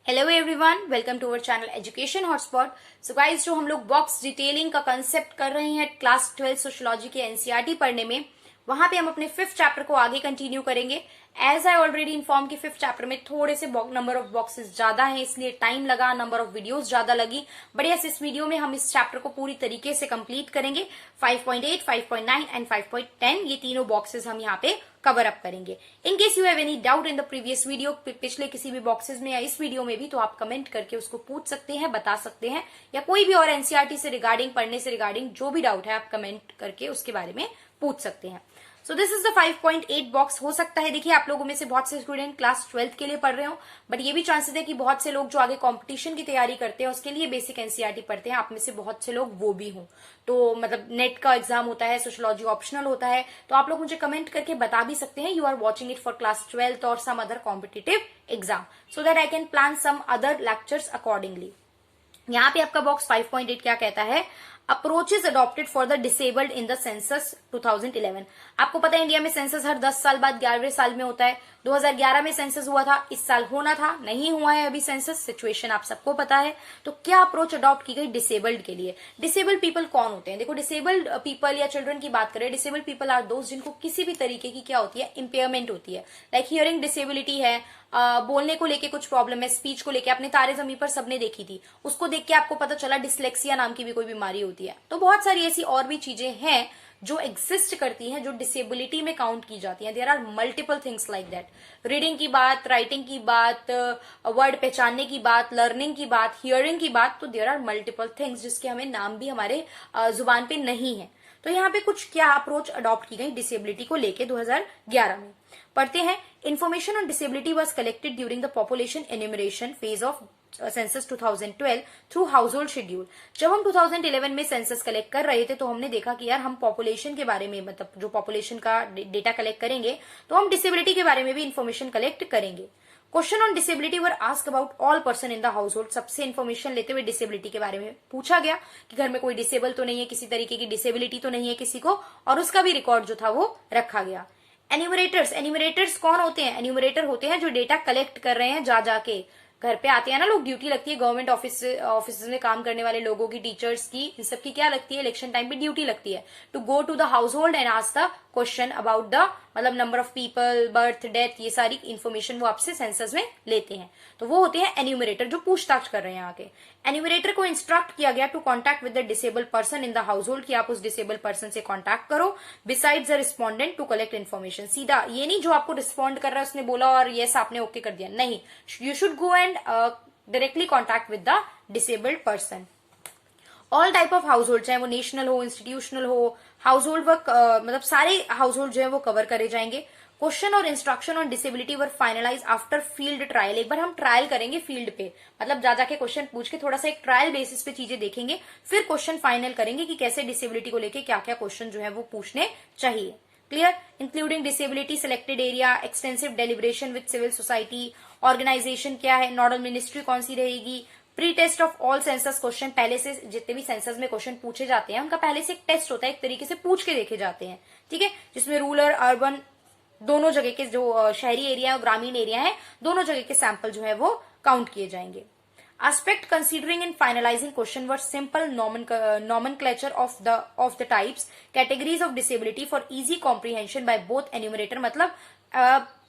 Hello everyone, welcome to our channel education hotspot. So guys, जो हम लोग box detailing का कंसेप्ट कर रहे हैं क्लास 12 सोशियोलॉजी के एनसीईआरटी पढ़ने में, वहां पे हम अपने 5th चैप्टर को आगे कंटिन्यू करेंगे। एज आई ऑलरेडी इन्फॉर्म कि 5th चैप्टर में थोड़े से नंबर ऑफ बॉक्सेस ज्यादा हैं, इसलिए टाइम लगा, नंबर ऑफ वीडियोस ज्यादा लगी। बट यस, इस वीडियो में हम इस चैप्टर को पूरी तरीके से कंप्लीट करेंगे। 5.8, 5.9 एंड 5.10 ये तीनों बॉक्सेस हम यहाँ पे कवर अप करेंगे। In case you have any doubt in the previous video, पिछले किसी भी बॉक्सेस में या इस वीडियो में भी, तो आप कमेंट करके उसको पूछ सकते हैं, बता सकते हैं, या कोई भी और एनसीईआरटी से रिगार्डिंग, पढ़ने से रिगार्डिंग जो भी डाउट है आप कमेंट करके उसके बारे में पूछ सकते हैं। So this is the 5.8 box. हो सकता है, देखिए, आप लोगों में से बहुत से स्टूडेंट क्लास 12 के लिए पढ़ रहे हो, बट ये भी चांसेस है कि बहुत से लोग जो आगे कंपटीशन की तैयारी करते हैं उसके लिए बेसिक एनसीईआरटी पढ़ते हैं, आप में से बहुत से लोग वो भी हों। तो मतलब नेट का एग्जाम होता है, सोशियोलॉजी ऑप्शनल होता है, तो आप लोग मुझे कमेंट करके बता भी सकते हैं you are watching it for class 12 और some other competitive exam, so that I can plan some other lectures accordingly. यहाँ पे आपका बॉक्स 5.8 क्या कहता है? Approaches adopted for the disabled in the census 2011। आपको पता है इंडिया में सेंसस हर 10 साल बाद 11वें साल में होता है। 2011 में सेंसस हुआ था, इस साल होना था, नहीं हुआ है अभी सेंसस। सिचुएशन आप सबको पता है। तो क्या अप्रोच अडॉप्ट की गई डिसेबल्ड के लिए? डिसेबल्ड पीपल कौन होते हैं? देखो, डिसेबल्ड पीपल या चिल्ड्रन की बात करें, डिसेबल्ड पीपल आर दोस्त जिनको किसी भी तरीके की क्या होती है, इंपेयरमेंट होती है। लाइक हियरिंग डिसेबिलिटी है, बोलने को लेके कुछ प्रॉब्लम है, स्पीच को लेके। आपने तारे जमीन पर सबने देखी थी, उसको देख के आपको पता चला डिसलेक्सिया नाम की भी कोई बीमारी होती है। तो बहुत सारी ऐसी और भी चीजें हैं जो एग्जिस्ट करती हैं, जो डिसेबिलिटी में काउंट की जाती हैं। There are multiple things like that. Reading की बात, राइटिंग की बात, वर्ड पहचानने की बात, लर्निंग की बात, हियरिंग की बात, तो देयर आर मल्टीपल थिंग्स जिसके हमें नाम भी हमारे जुबान पे नहीं है। तो यहाँ पे कुछ क्या अप्रोच अडॉप्ट की गई डिसेबिलिटी को लेके 2011 में। पढ़ते हैं। Information on disability was collected during the population enumeration phase of census 2012 through household schedule. जब हम 2011 में सेंसस कलेक्ट कर रहे थे तो हमने देखा कि यार हम पॉपुलेशन के बारे में, मतलब जो पॉपुलेशन का डेटा कलेक्ट करेंगे तो हम डिसेबिलिटी के बारे में भी इंफॉर्मेशन कलेक्ट करेंगे। Question on disability were ask about all person in the house hold. सबसे इन्फॉर्मेशन लेते हुए डिसेबिलिटी के बारे में पूछा गया कि घर में कोई डिसेबल तो नहीं है, किसी तरीके की डिसेबिलिटी तो नहीं है किसी को, और उसका भी रिकॉर्ड जो था वो रखा गया। एन्यूमरेटर्स, एन्यूमरेटर्स कौन होते हैं? एन्यूमरेटर होते हैं जो डेटा कलेक्ट कर रहे हैं, जा जाके घर पे आते हैं ना लोग, ड्यूटी लगती है गवर्नमेंट ऑफिस में काम करने वाले लोगों की, टीचर्स की, इन सबकी क्या लगती है? इलेक्शन टाइम पे ड्यूटी लगती है to go to the house hold and ask the question about the, मतलब number of people, birth, death, ये सारी इन्फॉर्मेशन वो आपसे सेंसस में लेते हैं। तो वो होते हैं एन्यूमरेटर, जो पूछताछ कर रहे हैं आके। एन्यूमरेटर को इंस्ट्रक्ट किया गया to contact with the disable person in the house होल्ड, कि आप उस डिसेबल पर्सन से कॉन्टैक्ट करो, besides the respondent to collect information. सीधा ये नहीं जो आपको रिस्पॉन्ड कर रहा है उसने बोला और यस आपने ओके कर दिया, नहीं, you should go and directly contact with the disabled person. All type of house hold, चाहे वो नेशनल हो, इंस्टीट्यूशनल हो, हाउस होल्ड वर्क, मतलब सारे हाउस होल्ड जो है वो कवर करे जाएंगे। क्वेश्चन और instruction on disability were finalize after field trial. एक बार हम ट्रायल करेंगे फील्ड पे, मतलब जा जाके क्वेश्चन पूछ के थोड़ा सा एक ट्रायल बेसिस पे चीजें देखेंगे, फिर क्वेश्चन फाइनल करेंगे कि कैसे डिसेबिलिटी को लेके क्या क्या क्वेश्चन जो है वो पूछने चाहिए। Clear? Including disability, selected area, extensive deliberation with civil society, organisation क्या है, नोडल मिनिस्ट्री कौन सी रहेगी, pre test of all census question. पहले से जितने भी सेंसस में क्वेश्चन पूछे जाते हैं उनका पहले से एक टेस्ट होता है, एक तरीके से पूछ के देखे जाते हैं, ठीक है, जिसमें रूरल, अर्बन दोनों जगह के, जो शहरी एरिया और ग्रामीण एरिया है, दोनों जगह के सैंपल जो है वो काउंट किए जाएंगे। Aspect considering in finalizing question were simple nomenclature of the types, categories of disability for easy comprehension by both enumerator। मतलब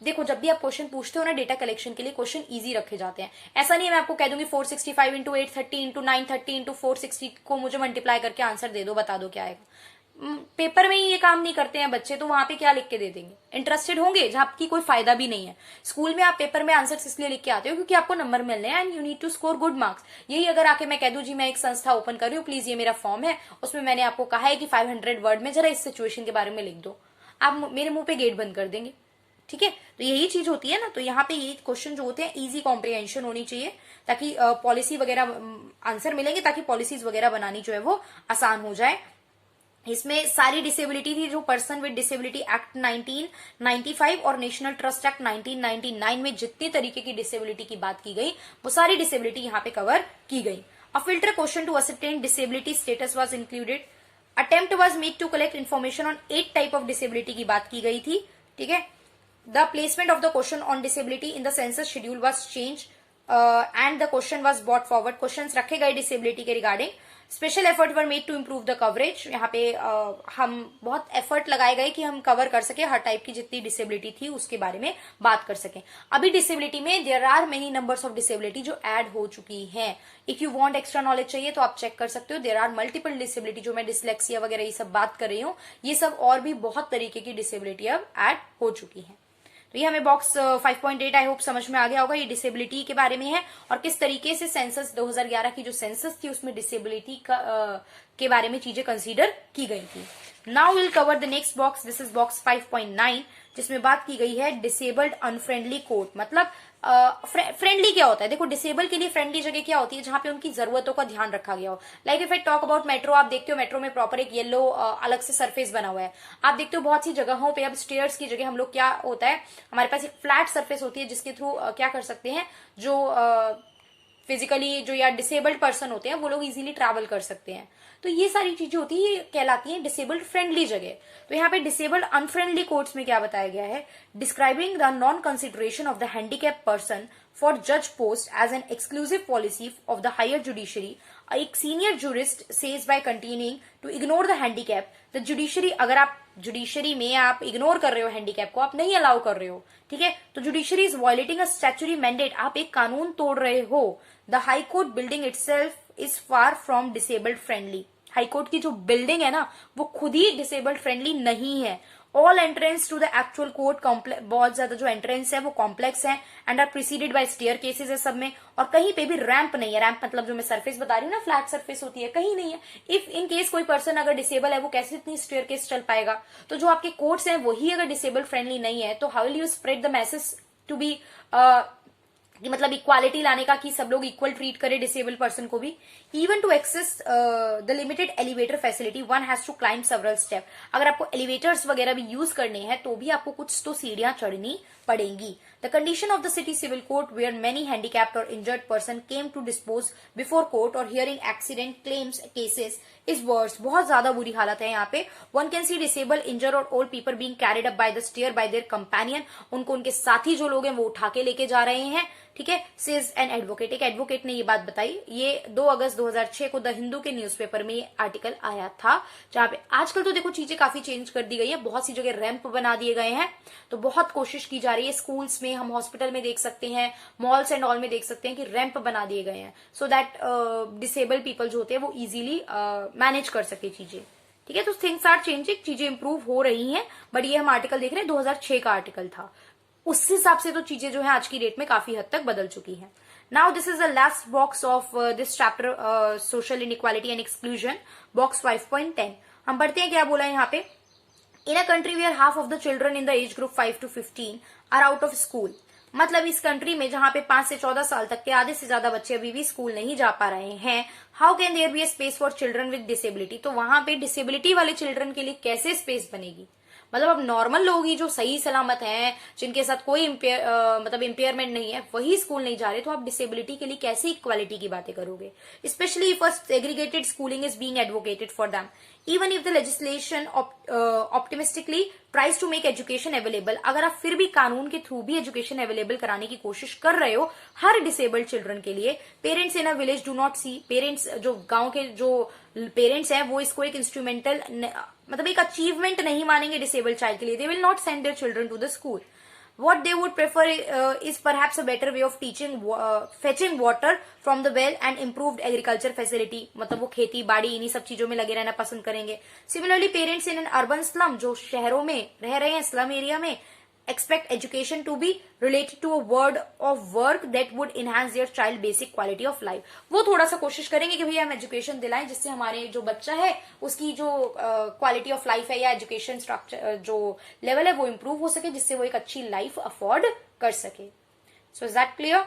देखो, जब भी आप क्वेश्चन पूछते हो ना डेटा कलेक्शन के लिए, क्वेश्चन इजी रखे जाते हैं। ऐसा नहीं है मैं आपको कह दूंगी 465 इंटू 830 इंटू 930 इंटू 460 को मुझे मल्टीप्लाई करके आंसर दे दो, बता दो क्या आएगा। पेपर में ही ये काम नहीं करते हैं बच्चे, तो वहां पे क्या लिख के दे देंगे? इंटरेस्टेड होंगे जहां आपकी कोई फायदा भी नहीं है। स्कूल में आप पेपर में आंसर्स इसलिए लिख के आते हो क्योंकि आपको नंबर मिलने हैं and you need to score good marks. यही अगर आके मैं कह दूं जी मैं एक संस्था ओपन कर रही हूँ, प्लीज ये मेरा फॉर्म है, उसमें मैंने आपको कहा है कि 500 वर्ड में जरा इस सिचुएशन के बारे में लिख दो, आप मेरे मुंह पे गेट बंद कर देंगे, ठीक है? तो यही चीज होती है ना। तो यहाँ पे ये क्वेश्चन जो होते हैं इजी कॉम्प्रिहेंशन होनी चाहिए, ताकि पॉलिसी वगैरह आंसर मिलेंगे, ताकि पॉलिसीज वगैरह बनानी जो है वो आसान हो जाए। इसमें सारी डिसेबिलिटी थी जो पर्सन विद डिसेबिलिटी एक्ट 1995 और नेशनल ट्रस्ट एक्ट 1999 में जितनी तरीके की डिसेबिलिटी की बात की गई वो सारी डिसेबिलिटी यहाँ पे कवर की गई। A filter question to ascertain disability status was included. Attempt was made to collect information on 8 type of disability की बात की गई थी, थी, the placement of the question on disability in the census schedule was change and the question was brought forward, questions रखे गए disability के regarding. Special effort were made to improve the coverage, यहाँ पे हम बहुत एफर्ट लगाए गए कि हम कवर कर सके हर टाइप की जितनी डिसेबिलिटी थी उसके बारे में बात कर सकें। अभी डिसेबिलिटी में there are many numbers of disability जो ऐड हो चुकी हैं। If you want extra knowledge चाहिए तो आप चेक कर सकते हो। देयर आर मल्टीपल डिसेबिलिटी, जो मैं डिसलेक्सिया वगैरह ये सब बात कर रही हूँ, ये सब और भी बहुत तरीके की डिसेबिलिटी अब ऐड हो चुकी है। तो ये हमें बॉक्स 5.8 आई होप समझ में आ गया होगा। ये डिसेबिलिटी के बारे में है और किस तरीके से सेंसस 2011 की जो सेंसस थी उसमें डिसेबिलिटी के बारे में चीजें कंसीडर की गई थी। Now will cover the next box, this is box 5.9, जिसमें बात की गई है डिसेबल्ड अनफ्रेंडली कोर्ट। मतलब फ्रेंडली क्या होता है? देखो, डिसेबल के लिए फ्रेंडली जगह क्या होती है? जहां पे उनकी जरूरतों का ध्यान रखा गया हो। Like if I talk about metro, आप देखते हो मेट्रो में प्रॉपर एक येलो अलग से सरफेस बना हुआ है। आप देखते हो बहुत सी जगहों पे अब स्टेयर्स की जगह हम लोग क्या होता है, हमारे पास एक फ्लैट सरफेस होती है जिसके थ्रू क्या कर सकते हैं, जो फिजिकली जो या डिसेबल्ड पर्सन होते हैं वो लोग इजीली ट्रैवल कर सकते हैं। तो ये सारी चीजें होती है, ये कहलाती हैं डिसेबल्ड फ्रेंडली जगह। तो यहाँ पे डिसेबल्ड अनफ्रेंडली कोर्ट्स में क्या बताया गया है, describing the non consideration of the handicap person for जज post as an exclusive policy of the higher judiciary. एक senior jurist says by continuing to ignore the handicap the judiciary. अगर आप judiciary में आप इग्नोर कर रहे हो handicap को, आप नहीं अलाउ कर रहे हो, ठीक है, तो judiciary is violating a statutory mandate, आप एक कानून तोड़ रहे हो। The high court building itself is far from disabled friendly. High court की जो बिल्डिंग है ना वो खुद ही डिसेबल्ड फ्रेंडली नहीं है। All entrance to the actual court complex, बहुत ज्यादा जो एंट्रेंस है वो कॉम्प्लेक्स है and are preceded by staircases है सब में, और कहीं पे भी रैंप नहीं है। रैंप मतलब जो मैं सरफेस बता रही हूँ ना, फ्लैट सरफेस होती है, कहीं नहीं है। इफ इन केस कोई पर्सन अगर डिसेबल है वो कैसे इतनी स्टेयर केस चल पाएगा? तो जो आपके कोर्ट्स हैं वही अगर डिसेबल्ड फ्रेंडली नहीं है तो how will you spread the message to be कि मतलब इक्वालिटी लाने का, कि सब लोग इक्वल ट्रीट करे डिसेबल पर्सन को भी। Even to access the limited elevator facility one has to climb several step. अगर आपको एलिवेटर्स वगैरह भी यूज करने हैं तो भी आपको कुछ तो सीढ़ियां चढ़नी पड़ेंगी। The condition of the city civil court where many handicapped और injured person came to dispose before court और hearing accident claims cases is worse. बहुत ज्यादा बुरी हालत है यहाँ पे। One can see disable, injured और old people being carried up by the stair by their companion. उनको उनके साथी जो लोग हैं वो उठा के लेके जा रहे हैं, ठीक है। सेज एन एडवोकेट, एक एडवोकेट ने ये बात बताई। ये 2 अगस्त 2006 को द हिंदू के न्यूज़पेपर में ये आर्टिकल आया था, जहां पे आजकल तो देखो चीजें काफी चेंज कर दी गई है, बहुत सी जगह रैंप बना दिए गए हैं। तो बहुत कोशिश की जा रही है, स्कूल्स में, हम हॉस्पिटल में देख सकते हैं, मॉल्स एंड ऑल में देख सकते हैं कि रैंप बना दिए गए हैं सो दैट डिसेबल पीपल जो होते हैं वो इजीली मैनेज कर सके चीजें, ठीक है। तो थिंग्स आर चेंजिंग, चीजें इंप्रूव हो रही हैं, बट ये हम आर्टिकल देख रहे हैं 2006 का आर्टिकल था। उस हिसाब से तो चीजें जो है आज की डेट में काफी हद तक बदल चुकी हैं। Now this is the last box of this chapter, social inequality and exclusion, box 5.10। हम पढ़ते हैं क्या बोला है यहाँ पे। In a country where half of the children in the age group 5 to 15 are out of school. मतलब इस कंट्री में जहां पे 5 से 14 साल तक के आधे से ज्यादा बच्चे अभी भी स्कूल नहीं जा पा रहे हैं, how can there be a space for children with disability. तो वहां पे डिसेबिलिटी वाले चिल्ड्रन के लिए कैसे स्पेस बनेगी? मतलब अब नॉर्मल लोग ही जो सही सलामत हैं, जिनके साथ कोई मतलब इम्पेयरमेंट नहीं है, वही स्कूल नहीं जा रहे, तो आप डिसेबिलिटी के लिए कैसे इक्वालिटी की बातें करोगे? Specially if segregated schooling is being advocated for them, even if the legislation optimistically tries to make education available. अगर आप फिर भी कानून के थ्रू भी एजुकेशन अवेलेबल कराने की कोशिश कर रहे हो हर डिसेबल्ड चिल्ड्रन के लिए, parents in a village do not see, parents जो गांव के जो पेरेंट्स हैं वो इसको एक इंस्ट्रूमेंटल मतलब एक अचीवमेंट नहीं मानेंगे डिसेबल्ड चाइल्ड के लिए। They will not send their children to the school. What they would prefer is perhaps a better way of teaching, fetching water from the well and improved agriculture facility। मतलब वो खेती बाड़ी इन्हीं सब चीजों में लगे रहना पसंद करेंगे। Similarly, parents in an urban slum, जो शहरों में रह रहे हैं, स्लम एरिया में, expect education to be related to a word of work that would enhance their child basic quality of life। वो थोड़ा सा कोशिश करेंगे कि भैया हम एजुकेशन दिलाएं जिससे हमारे जो बच्चा है उसकी जो क्वालिटी ऑफ लाइफ है या एजुकेशन स्ट्रक्चर जो लेवल है वो इम्प्रूव हो सके, जिससे वो एक अच्छी लाइफ अफोर्ड कर सके। So is that clear?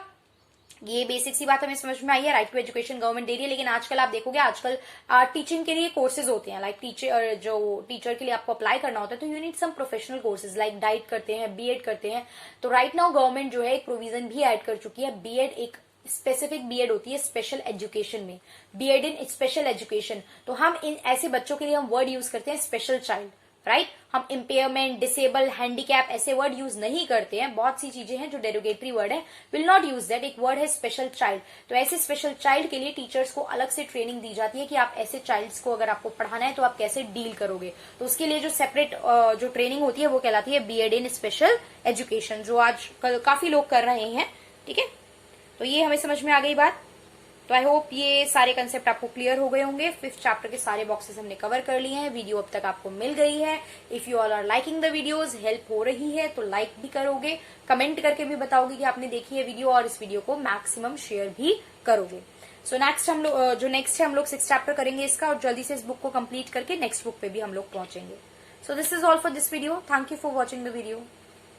ये बेसिक सी बात हमें समझ में आई है। राइट टू एजुकेशन गवर्नमेंट दे रही है, लेकिन आजकल आप देखोगे आजकल टीचिंग के लिए कोर्सेज होते हैं, लाइक टीचर जो टीचर के लिए आपको अप्लाई करना होता है तो you need some professional courses like DIET करते हैं, बीएड करते हैं। तो राइट नाउ गवर्नमेंट जो है एक प्रोविजन भी ऐड कर चुकी है। बीएड एक स्पेसिफिक बीएड होती है स्पेशल एजुकेशन में, बीएड इन स्पेशल एजुकेशन। तो हम इन ऐसे बच्चों के लिए हम वर्ड यूज करते हैं स्पेशल चाइल्ड। राइट हम इम्पेयरमेंट, डिसेबल, हैंडीकैप ऐसे वर्ड यूज नहीं करते हैं। बहुत सी चीजें हैं जो डेरोगेटरी वर्ड है, विल नॉट यूज दैट। एक वर्ड है स्पेशल चाइल्ड, तो ऐसे स्पेशल चाइल्ड के लिए टीचर्स को अलग से ट्रेनिंग दी जाती है कि आप ऐसे चाइल्ड्स को अगर आपको पढ़ाना है तो आप कैसे डील करोगे। तो उसके लिए जो सेपरेट जो ट्रेनिंग होती है वो कहलाती है बीएड इन स्पेशल एजुकेशन, जो आज काफी लोग कर रहे हैं। ठीक है, तो ये हमें समझ में आ गई बात। तो आई होप ये सारे कंसेप्ट आपको क्लियर हो गए होंगे। 5th चैप्टर के सारे बॉक्सेस हमने कवर कर लिए हैं। वीडियो अब तक आपको मिल गई है। If you all are liking the videos, help हो रही है तो लाइक भी करोगे, कमेंट करके भी बताओगे कि आपने देखी है वीडियो, और इस वीडियो को मैक्सिमम शेयर भी करोगे। सो नेक्स्ट हम लोग जो नेक्स्ट है हम लोग 6th चैप्टर करेंगे इसका, और जल्दी से इस बुक को कंप्लीट करके नेक्स्ट बुक पे भी हम लोग पहुंचेंगे। So this is all for this video. Thank you for watching the video.